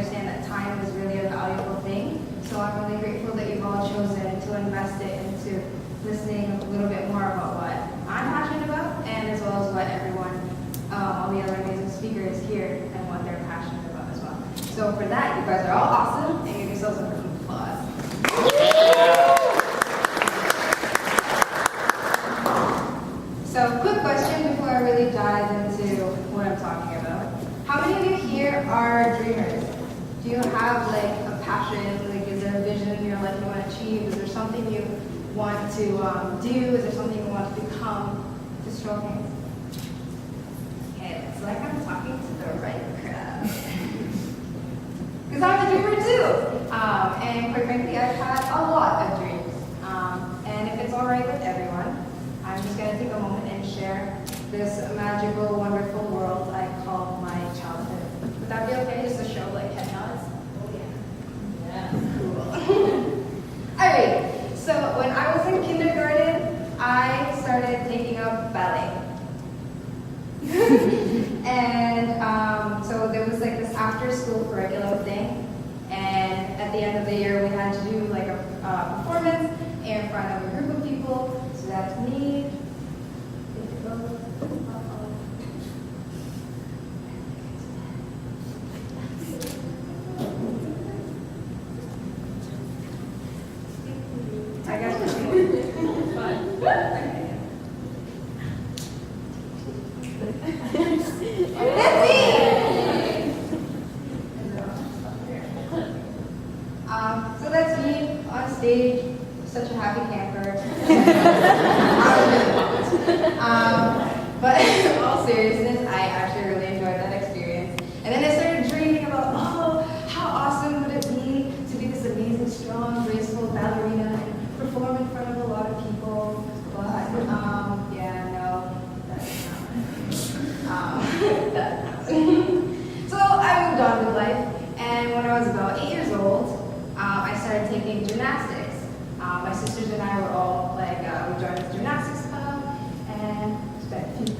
understand that time is really a valuable thing. So I'm really grateful that you've all chosen to invest it into listening a little bit more about what I'm passionate about, and as well as what everyone, all the other amazing speakers here, and what they're passionate about as well. So for that, you guys are all awesome, and give yourselves a round of applause. So quick question before I really dive into what I'm talking about. How many of you here are dreamers? Do you have like a passion? Like, is there a vision in your life you want to achieve? Is there something you want to do? Is there something you want to become? Just show of hands. Okay, it's like I'm talking to the right crowd. Because I'm a dreamer too. And quite frankly, I've had a lot of dreams. And if it's all right with everyone, I'm just going to take a moment and share this magical, wonderful world I call my childhood. Would that be okay? Just to show like head nods? Oh yeah. Yeah. Cool. Alright, so when I was in kindergarten, I started taking up ballet. And so there was like this after school curriculum thing. And at the end of the year, we had to do like a performance in front of a group of people. So that's me. I guess it's fun. That's me! So that's me on stage, such a happy camper. But in all seriousness, I actually really enjoyed that experience. And then I started dreaming about, oh, how awesome would it be to be this amazing, strong, graceful ballerina and perform in front of a lot of people. But, yeah, no, that's not So I moved on with life, and when I was about 8 years old, I started taking gymnastics. My sisters and I were all like, we joined the gymnastics club, and spent a few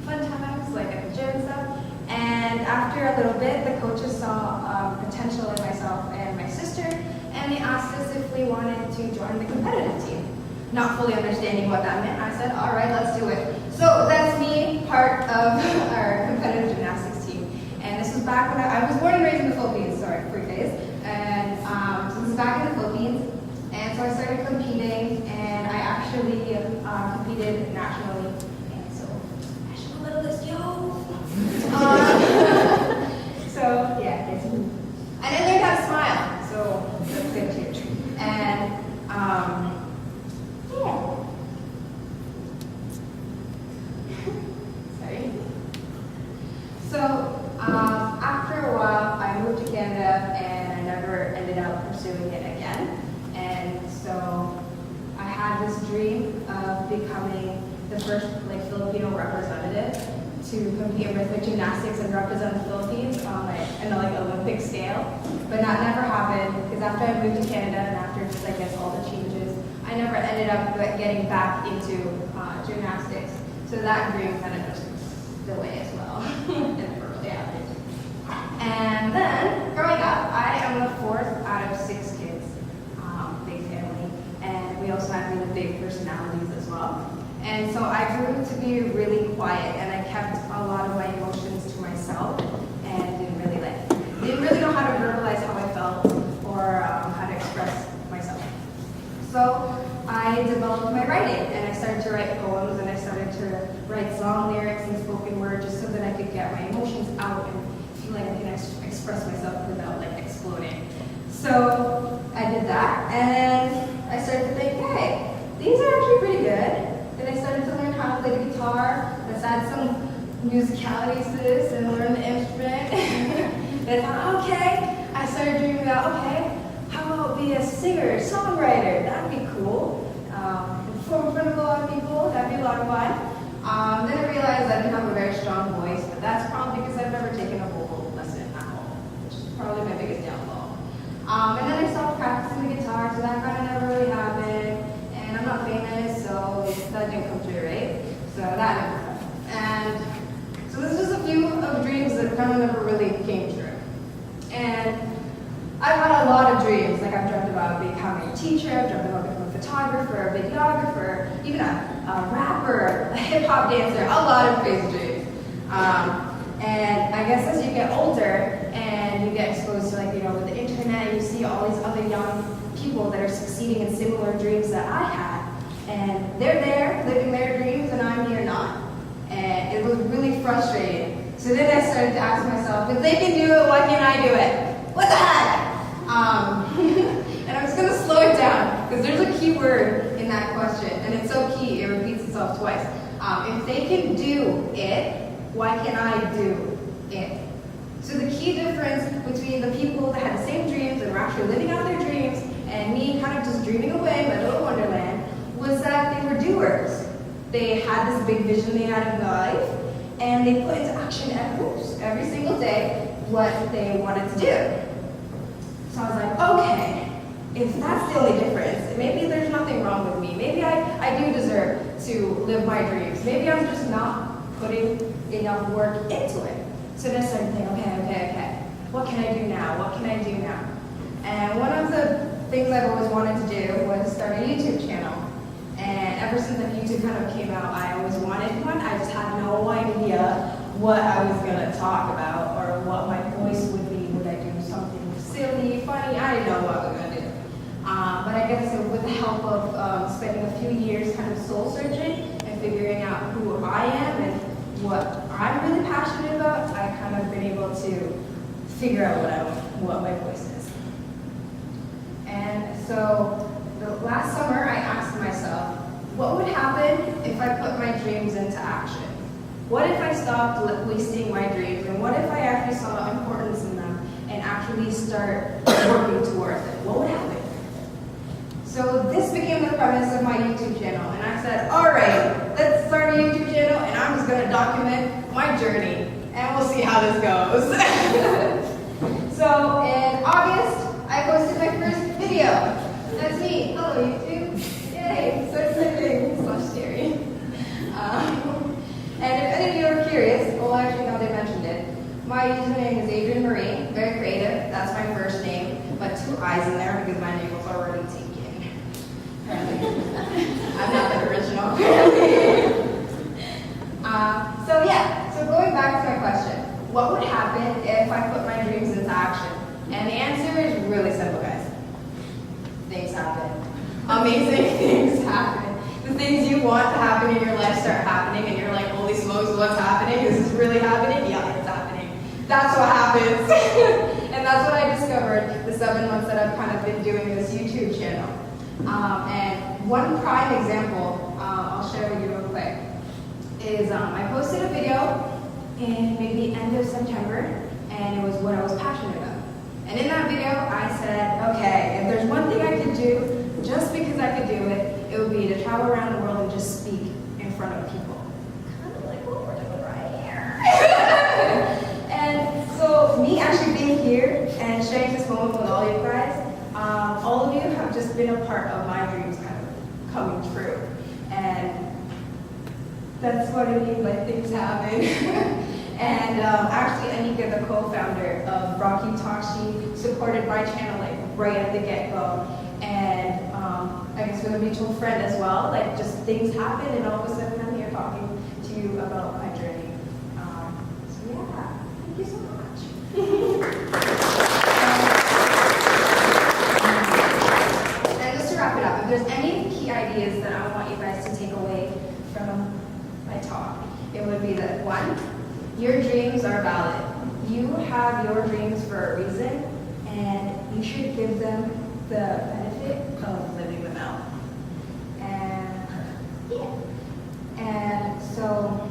fun times, like at the gym and stuff. And after a little bit, the coaches saw potential in myself and my sister, and they asked us if we wanted to join the competitive team. Not fully understanding what that meant, I said, all right, let's do it. So that's me, part of our competitive gymnastics team. And this was back when I was born and raised in the Philippines, sorry, free phase. And so this is back in the Philippines. And so I started competing, and I actually competed nationally. And so, national medalist, yo! So, yeah, it's me. And I learned how to smile, so that's good too. And, yeah. Sorry. So, after a while, I moved to Canada, and I never ended up pursuing it again. And so I had this dream of becoming the first Filipino representative to compete in rhythmic gymnastics and represent the Philippines on an Olympic scale. But that never happened because after I moved to Canada and after just all the changes, I never ended up getting back into gymnastics. So that dream kind of just went away as well. And then growing up, I am the fourth out of 6 kids. Big family, and we also had really big personalities as well. And so I grew to be really quiet, and I kept a lot of my emotions to myself, and didn't really know how to verbalize how I felt or how to express myself. So I developed my writing, and I started to write poems, and I started to write song lyrics and spoken word just so that I could get my emotions out and feel like I can express myself without exploding. So I did that, and I started to think, hey, these are actually pretty good. Then I started to learn how to play the guitar. Let's add some musicality to this and learn the instrument. Then I thought, okay. I started dreaming about, okay, how about be a singer, songwriter? That'd be cool. Perform in front of a lot of people. That'd be a lot of fun. Then I realized I didn't have a very strong voice, but that's probably because I've never taken a vocal lesson at all, which is probably my biggest downfall. And then I stopped practicing the guitar, so that kind of never really happened. And I'm not famous, so that didn't come true, right? So that never happened. And so this is a few of dreams that kind of never really came true. And teacher, I've dreamt about becoming a photographer, a videographer, even a rapper, a hip-hop dancer, a lot of crazy dreams. And I guess as you get older and you get exposed to, like, you know, with the internet, you see all these other young people that are succeeding in similar dreams that I had. And they're there, living their dreams, and I'm here not. And it was really frustrating. So then I started to ask myself, if they can do it, why can't I do it? What the heck? And I'm just going to slow it down, because there's a key word in that question, and it's so key, it repeats itself twice. If they can do it, why can't I do it? So the key difference between the people that had the same dreams and were actually living out their dreams, and me kind of just dreaming away in my little wonderland, was that they were doers. They had this big vision they had in life, and they put into action every single day what they wanted to do. So I was like, okay, if that's the only difference, maybe there's nothing wrong with me. Maybe I do deserve to live my dreams. Maybe I'm just not putting enough work into it. So then I started thinking, okay, what can I do now? What can I do now? And one of the things I've always wanted to do was start a YouTube channel. And ever since like YouTube kind of came out, I always wanted one. I just had no idea what I was gonna talk about or what my voice would be. Would I do something silly, funny? I didn't know what I was gonna do. But I guess with the help of spending a few years kind of soul searching and figuring out who I am and what I'm really passionate about, I kind of been able to figure out what my voice is. And so the last summer I asked myself, what would happen if I put my dreams into action? What if I stopped wasting my dreams? And what if I actually saw importance in them and actually start working towards it? What would happen? So this became the premise of my YouTube channel, and I said, all right, let's start a YouTube channel, and I'm just going to document my journey, and we'll see how this goes. So in August, I posted my first video. That's me. Hello, YouTube. Yay, so exciting. So scary. And if any of you are curious, well, actually, no, they mentioned it. My username is Adriennemariie, very creative. That's my first name, but 2 eyes in there because my name was already taken. I'm not the original. So going back to my question, what would happen if I put my dreams into action? And the answer is really simple, guys. Things happen. Amazing things happen. The things you want to happen in your life start happening, and you're like, holy smokes, what's happening? Is this really happening? Yeah, it's happening. That's what happens. And that's what I discovered the 7 months that I've kind of been doing this YouTube channel. And one prime example I'll share with you real quick is I posted a video in maybe end of September, and it was what I was passionate about. And in that video, I said, okay, if there's one thing I could do, just because I could do it, it would be to travel around the world and just speak in front of people. Kind of like what we're doing right here. And so me actually being here and sharing this moment with all you guys, all of you have just been a part of my dreams kind of coming true. And that's what I mean by things happen. And actually, Anika, the co-founder of BrockU Talks, she supported my channel like right at the get-go. And I guess with a mutual friend as well, like just things happen, and all of a sudden I'm here talking to you about my journey. So yeah, thank you so much. And just to wrap it up, if there's any key ideas that I want you guys to take away from my talk, it would be that 1, your dreams are valid. You have your dreams for a reason, and you should give them the benefit of living them out. And yeah. And so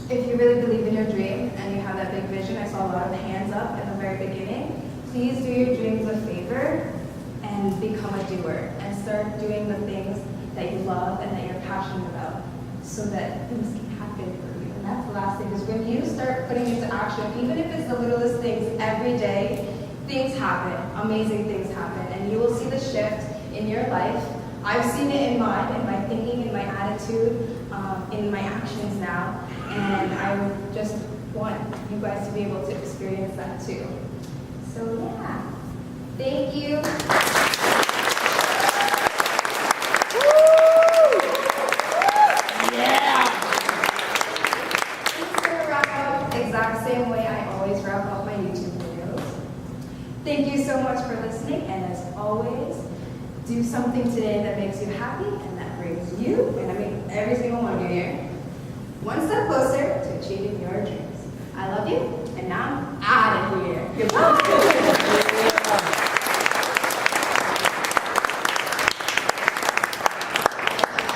if you really believe in your dream and you have that big vision, I saw a lot of hands up in the very beginning, please do your dreams a favor and become a doer and start doing the things that you love and that you're passionate about so that things can happen for you. And that's the last thing, is when you start putting into action, even if it's the littlest things every day, things happen, amazing things happen, and you will see the shift in your life. I've seen it in mine, in my thinking, in my attitude, in my actions now, and I just want you guys to be able to experience that too. So yeah, thank you. Thank you so much for listening, and as always, do something today that makes you happy and that brings you, and I mean every single one of you here, one step closer to achieving your